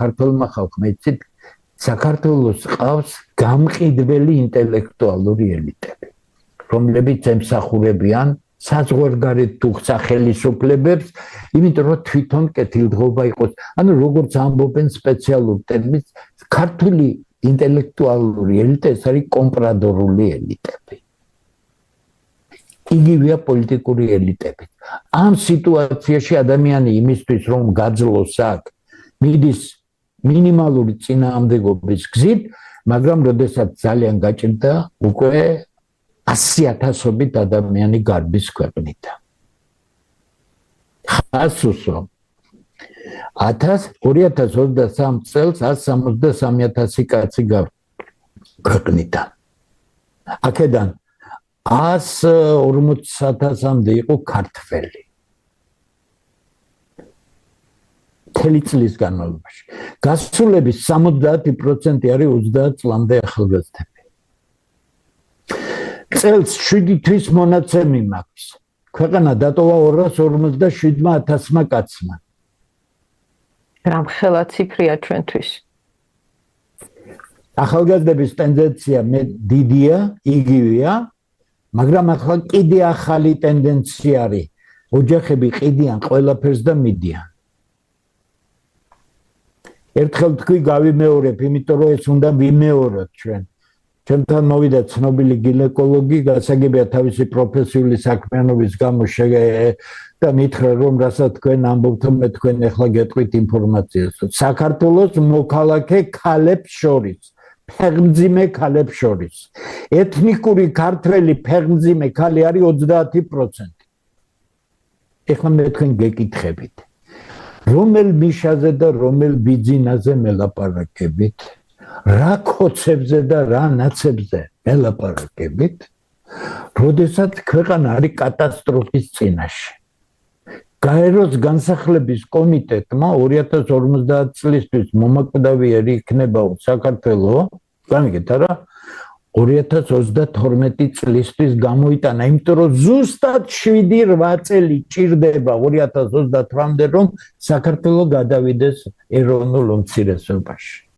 ქართველმა ხალხმა იცით საქართველოს ყავს გამყიდველი ინტელექტუალური ელიტები რომლებიც ემსახურებიან საზღვარგარეთ თუ სახელმწიფოებებს იმიტომ რომ თვითონ კეთილდღეობა იყოს ანუ როგორც ამბობენ სპეციალურ ტერმინს ქართული ინტელექტუალური ელიტა ეს არის კომპრადორული ელიტები იგივეა პოლიტიკური ელიტები ამ სიტუაციაში ადამიანი იმისთვის რომ გაძლოს აქ მიდის მინიმალური წინააღმდეგობის გზით მაგრამ როდესაც ძალიან გაჭირდა უკვე 100,000-ობით ადამიანი გარბის ქვეყნიდან. ხასუს რომ 2023 წელს 163,000 კაცი ქვეყნიდან. აქედან 140,000-მდე იყო ქართველი. მთელი წლის განმავლობაში. გასულების 70% არის 30 წლამდე ახალგაზრდები. წელს 7 თვის მონაცემი მაქვს. ქვეყანა დატოვა 257,000 კაცმა. რამხელა ციფრია ჩვენთვის. ახალგაზრდების ტენდენცია მე დიდია, იგივეა, მაგრამ ახლა კიდე ახალი ტენდენცია არის. ოჯახები ყიდიან ყველაფერს და მიდიან. ერთხელ თქვი გავიმეორებ, იმიტომ რომ ეს უნდა ვიმეოროთ ჩვენ. ჩემთან მოვიდა ცნობილი გინეკოლოგი, გასაგებია თავისი პროფესიული საქმიანობის გამო და მითხრა რომ რასაც თქვენ ამბობთ, მე თქვენ ახლა გეტყვით ინფორმაციას. საქართველოს მოქალაქე ქალებს შორის, ფეხმძიმე ქალებს შორის. ეთნიკური ქართველი ფეხმძიმე ქალი არის 30%. ეხლა მე თქვენ გეკითხებით. რომელ მიშაზე და რომელ ბიძინაზე მელაპარაკებით? რა ხოცებზე და რა ნაცებზე მელაპარაკებით? როდესაც ქვეყანა არის კატასტროფის წინაშე. გაეროს განსახლების კომიტეტმა 2050 წლისთვის მომაკვდავიერი იქნება საქართველოს, გამიგეთ არა? 2032 წლისთვის გამოიტანა, იმიტომ რომ ზუსტად 7-8 წელი ჭირდება 2028-მდე რომ საქართველოს გადავიდეს ეროვნულ უმცირესობაში.